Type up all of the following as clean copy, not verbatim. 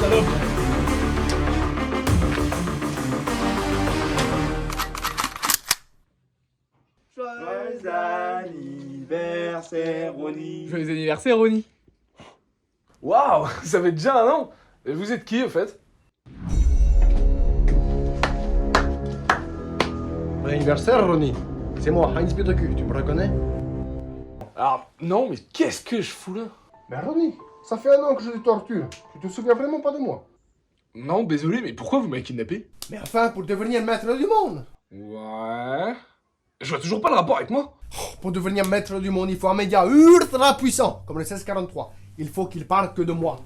salope. Joyeux anniversaire, Ronnie. Joyeux anniversaire, Ronnie. Waouh, ça fait déjà un an. Et vous êtes qui, au fait? Bon anniversaire, Ronnie. C'est moi, Heinz Piedecu, tu me reconnais? Alors, non, mais qu'est-ce que je fous là? Mais Ronnie, ça fait un an que je te torture. Tu te souviens vraiment pas de moi? Non, désolé, mais pourquoi vous m'avez kidnappé? Mais enfin, pour devenir maître du monde. Ouais... Je vois toujours pas le rapport avec moi. Pour devenir maître du monde, il faut un média ultra puissant, comme le 1643. Il faut qu'il parle que de moi.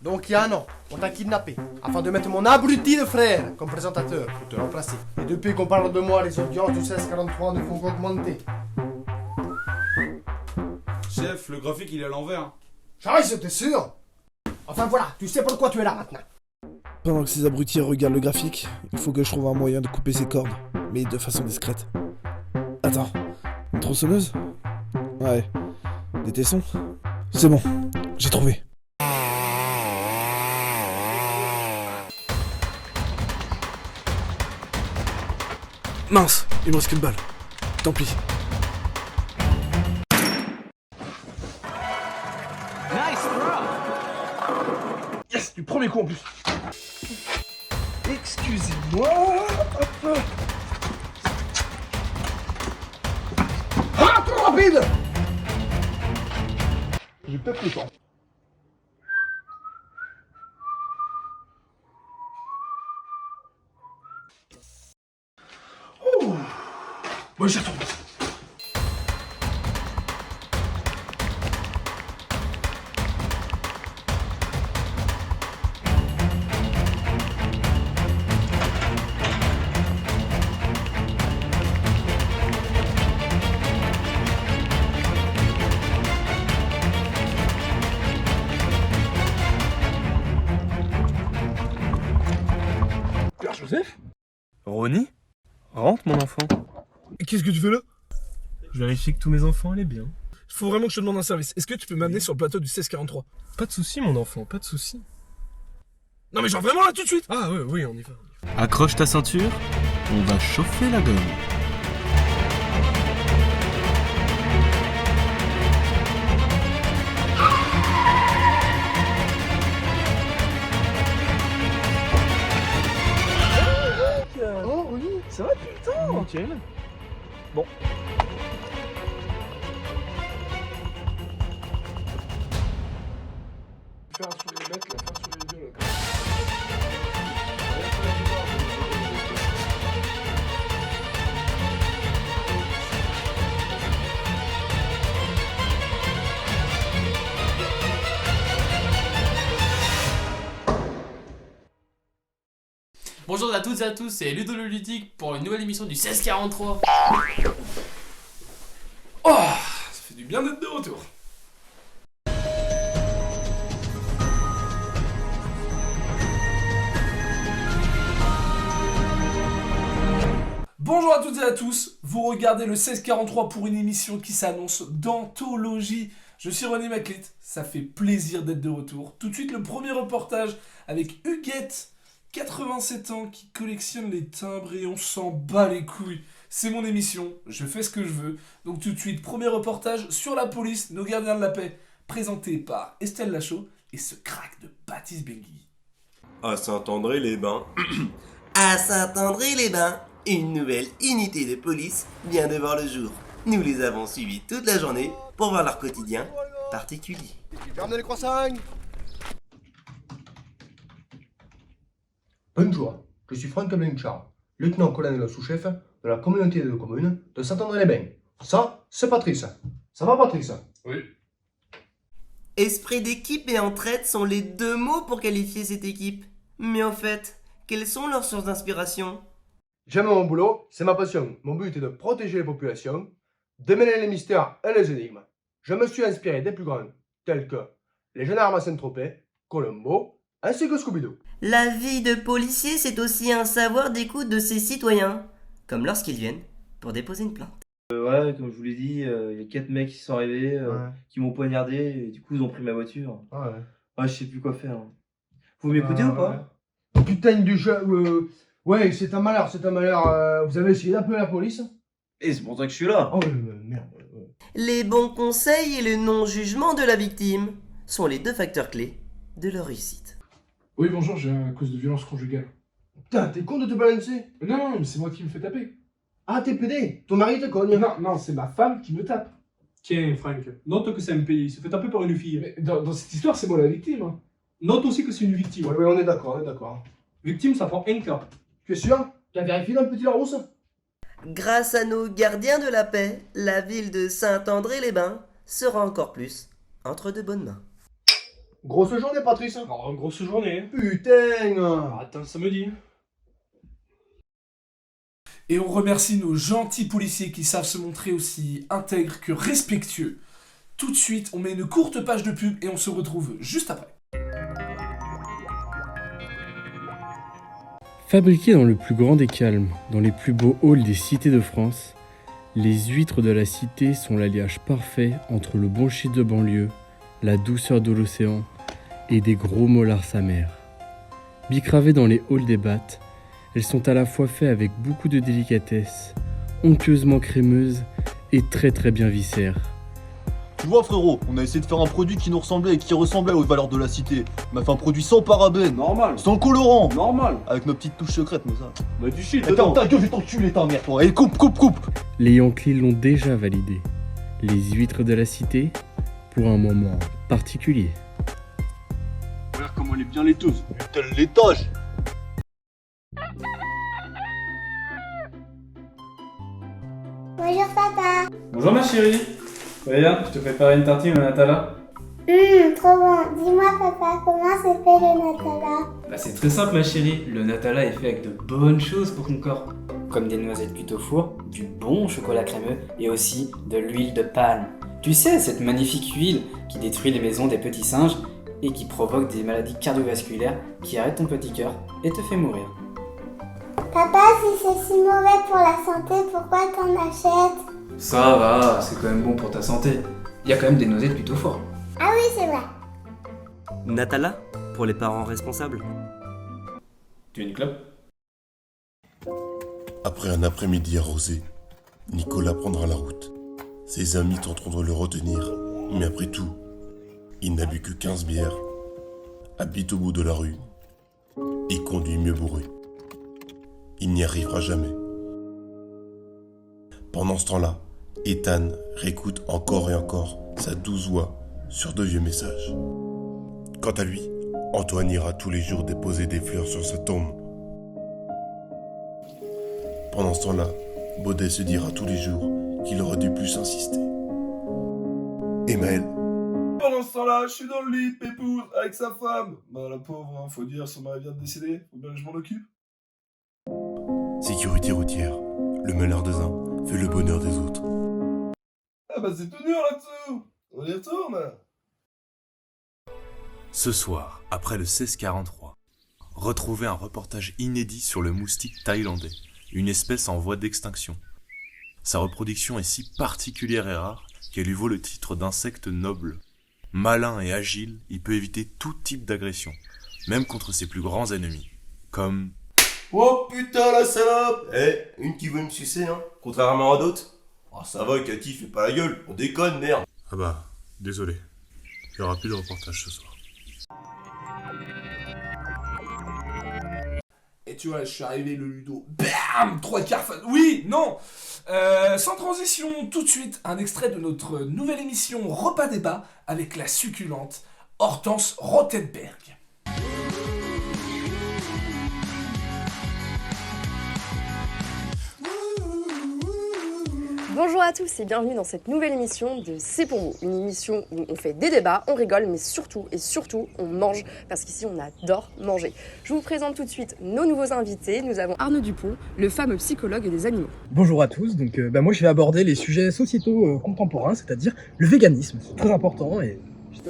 Donc il y a un an, on t'a kidnappé, afin de mettre mon abruti de frère comme présentateur pour te remplacer. Et depuis qu'on parle de moi, les audiences du 1643 ne font qu'augmenter. Chef, le graphique il est à l'envers. Charles, t'es sûr? Enfin voilà, tu sais pourquoi tu es là maintenant. Pendant que ces abrutis regardent le graphique, il faut que je trouve un moyen de couper ces cordes, mais de façon discrète. Attends, une tronçonneuse? Ouais. Des tessons? C'est bon, j'ai trouvé. Mince, il me reste qu'une balle. Tant pis. Yes, du premier coup en plus. Excusez-moi. Hop. Ah, trop rapide! J'ai peut-être le temps. Bon, j'y retourne. Père Joseph? Ronnie? Rentre, mon enfant. Qu'est-ce que tu fais là? Je vérifie que tous mes enfants allaient bien. Faut vraiment que je te demande un service. Est-ce que tu peux m'amener sur le plateau du 1643? Pas de soucis, mon enfant, pas de soucis. Non mais genre vraiment là tout de suite! Ah ouais, oui, on y va. Accroche ta ceinture, on va chauffer la gomme. Oh oui, Ça va, putain. Nickel. Bon. Faire sur les bêtes, là, faire sur les deux, là. Bonjour à toutes et à tous, c'est Ludo le Ludique pour une nouvelle émission du 1643. Oh, ça fait du bien d'être de retour. Bonjour à toutes et à tous, vous regardez le 1643 pour une émission qui s'annonce d'anthologie. Je suis René Maclit, ça fait plaisir d'être de retour. Tout de suite le premier reportage avec Huguette, 87 ans, qui collectionne les timbres et on s'en bat les couilles. C'est mon émission, je fais ce que je veux. Donc tout de suite, premier reportage sur la police, nos gardiens de la paix, présenté par Estelle Lachaud et ce crack de Baptiste Bengui. À Saint-André-les-Bains. À Saint-André-les-Bains, une nouvelle unité de police vient de voir le jour. Nous les avons suivis toute la journée pour voir leur quotidien particulier. Tu as ramené les croissants? Bonjour, je suis Franck Blanchard, lieutenant-colonel sous-chef de la communauté de communes de Saint-André-les-Bains. Ça, c'est Patrice. Ça va, Patrice? Oui. Esprit d'équipe et entraide sont les deux mots pour qualifier cette équipe. Mais en fait, quelles sont leurs sources d'inspiration? J'aime mon boulot, c'est ma passion. Mon but est de protéger les populations, démêler les mystères et les énigmes. Je me suis inspiré des plus grands, tels que les gendarmes à Saint-Tropez, Colombo, ainsi que Scooby-Doo. La vie de policier, c'est aussi un savoir d'écoute de ses citoyens, comme lorsqu'ils viennent pour déposer une plainte. Ouais, comme je vous l'ai dit, il y a 4 mecs qui sont arrivés, Ouais. qui m'ont poignardé, et du coup ils ont pris ma voiture. Ouais. Ouais, je sais plus quoi faire. Vous m'écoutez ou pas? Putain de chat, ouais, c'est un malheur, c'est un malheur. Vous avez essayé d'appeler la police? Et c'est pour ça que je suis là. Oh, merde. Les bons conseils et le non-jugement de la victime sont les deux facteurs clés de leur réussite. Oui, bonjour, j'ai un cause de violence conjugale. Putain, t'es con de te balancer? Non, mais c'est moi qui me fais taper. Ah, t'es pédé? Ton mari te cogne? Non, c'est ma femme qui me tape. Tiens, Franck, note que c'est un pays. Il se fait taper par une fille. Mais dans cette histoire, c'est moi la victime. Hein. Note aussi que c'est une victime. Ouais, on est d'accord. Victime, ça prend un cas. Tu es sûr? T'as vérifié dans le petit Larousse? Grâce à nos gardiens de la paix, la ville de Saint-André-les-Bains sera encore plus entre de bonnes mains. Grosse journée, Patrice. Alors, grosse journée. Putain. Attends samedi. Et on remercie nos gentils policiers qui savent se montrer aussi intègres que respectueux. Tout de suite, on met une courte page de pub et on se retrouve juste après. Fabriquées dans le plus grand des calmes, dans les plus beaux halls des cités de France, les huîtres de la cité sont l'alliage parfait entre le bon shit de banlieue, la douceur de l'océan et des gros molars sa mère. Bicravées dans les halls des battes, elles sont à la fois faites avec beaucoup de délicatesse, onctueusement crémeuses et très très bien viscères. Tu vois frérot, on a essayé de faire un produit qui nous ressemblait et qui ressemblait aux valeurs de la cité. On a fait un produit sans parabènes. Normal. Sans colorant. Normal. Avec nos petites touches secrètes, mais ça. On a du shit dedans. Ta gueule, je vais t'enculer ta mère toi. Allez, coupe. Les Yankees l'ont déjà validé. Les huîtres de la cité, pour un moment particulier. Regarde comment elle est bien laiteuse. Putain, le laitage. Bonjour papa. Bonjour ma chérie. Regarde, je te prépare une tartine au Nutella. Trop bon. Dis-moi papa, comment se fait le Nutella? Bah c'est très simple ma chérie, le Nutella est fait avec de bonnes choses pour ton corps. Comme des noisettes cuites au four, du bon chocolat crémeux et aussi de l'huile de palme. Tu sais, cette magnifique huile qui détruit les maisons des petits singes et qui provoque des maladies cardiovasculaires qui arrêtent ton petit cœur et te fait mourir. Papa, si c'est si mauvais pour la santé, pourquoi t'en achètes? Ça va, c'est quand même bon pour ta santé. Il y a quand même des noisettes plutôt fortes. Ah oui, c'est vrai. Natala, pour les parents responsables. Tu veux une clope? Après un après-midi arrosé, Nicolas prendra la route. Ses amis tenteront de le retenir, mais après tout, il n'a bu que 15 bières, habite au bout de la rue et conduit mieux bourré. Il n'y arrivera jamais. Pendant ce temps-là, Ethan réécoute encore et encore sa douce voix sur de vieux messages. Quant à lui, Antoine ira tous les jours déposer des fleurs sur sa tombe. Pendant ce temps-là, Baudet se dira tous les jours qu'il aurait dû plus insister. Et Maël. Pendant ce temps-là, je suis dans le lit, pépouze, avec sa femme. Bah la pauvre, hein, faut dire, son mari vient de décéder, faut bien que je m'en occupe. Sécurité routière, le malheur des uns fait le bonheur des autres. Ah bah c'est tout dur là-dessous. On y retourne. Ce soir, après le 1643, retrouvez un reportage inédit sur le moustique thaïlandais, une espèce en voie d'extinction. Sa reproduction est si particulière et rare qu'elle lui vaut le titre d'insecte noble. Malin et agile, il peut éviter tout type d'agression, même contre ses plus grands ennemis, comme... Oh putain la salope! Une qui veut me sucer, hein? Contrairement à d'autres. Oh ça va, Cathy, fais pas la gueule, on déconne, merde! Ah bah, désolé. Il n'y aura plus de reportage ce soir. Et tu vois, je suis arrivé, le Ludo, bam, 3 quarts fan. Oui, non. Sans transition, tout de suite, un extrait de notre nouvelle émission Repas Débat avec la succulente Hortense Rothenberg. Bonjour à tous et bienvenue dans cette nouvelle émission de C'est pour vous, une émission où on fait des débats, on rigole, mais surtout on mange, parce qu'ici on adore manger. Je vous présente tout de suite nos nouveaux invités. Nous avons Arnaud Dupont, le fameux psychologue des animaux. Bonjour à tous, donc moi je vais aborder les sujets sociétaux contemporains, c'est-à-dire le véganisme, c'est très important.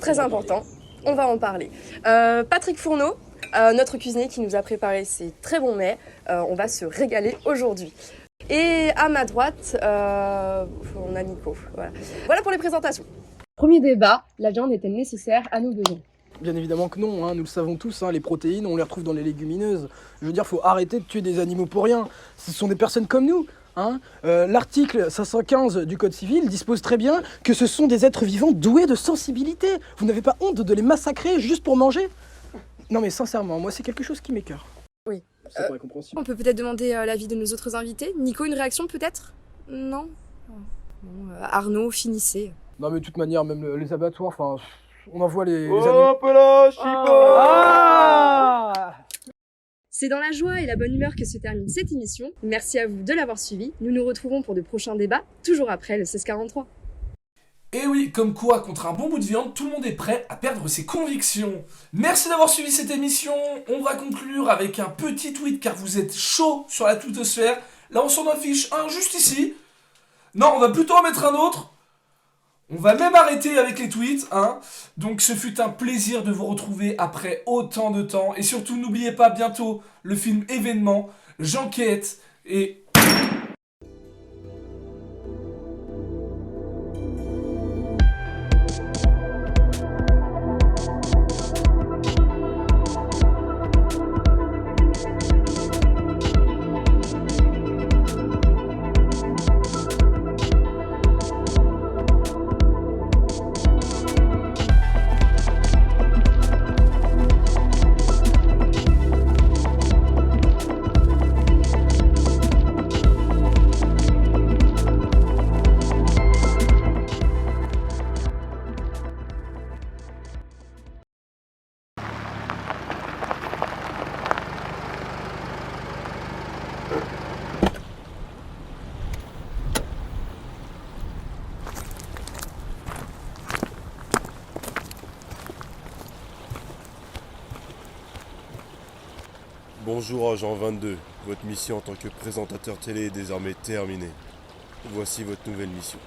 Très important, on va en parler. Patrick Fourneau, notre cuisinier qui nous a préparé ces très bons mets, on va se régaler aujourd'hui. Et à ma droite, on a Nico. Voilà pour les présentations. Premier débat, la viande est-elle nécessaire à nos besoins? Bien évidemment que non, hein, nous le savons tous, hein, les protéines, on les retrouve dans les légumineuses. Je veux dire, faut arrêter de tuer des animaux pour rien. Ce sont des personnes comme nous. Hein. L'article 515 du Code civil dispose très bien que ce sont des êtres vivants doués de sensibilité. Vous n'avez pas honte de les massacrer juste pour manger? Non mais sincèrement, moi c'est quelque chose qui m'écœure. Oui. Ça paraît compréhensible. On peut peut-être demander l'avis de nos autres invités. Nico, une réaction peut-être? Non. Bon, Arnaud, finissez. Non mais de toute manière, même les abattoirs, enfin, on envoie les Oh, animaux. là, Chico. C'est dans la joie et la bonne humeur que se termine cette émission. Merci à vous de l'avoir suivi. Nous nous retrouvons pour de prochains débats, toujours après le 1643. Et oui, comme quoi, contre un bon bout de viande, tout le monde est prêt à perdre ses convictions. Merci d'avoir suivi cette émission. On va conclure avec un petit tweet car vous êtes chaud sur la twittosphère. Là, on s'en affiche un juste ici. Non, on va plutôt en mettre un autre. On va même arrêter avec les tweets, hein. Donc ce fut un plaisir de vous retrouver après autant de temps. Et surtout, n'oubliez pas bientôt le film Événement, J'enquête et... Bonjour agent 22, votre mission en tant que présentateur télé est désormais terminée. Voici votre nouvelle mission.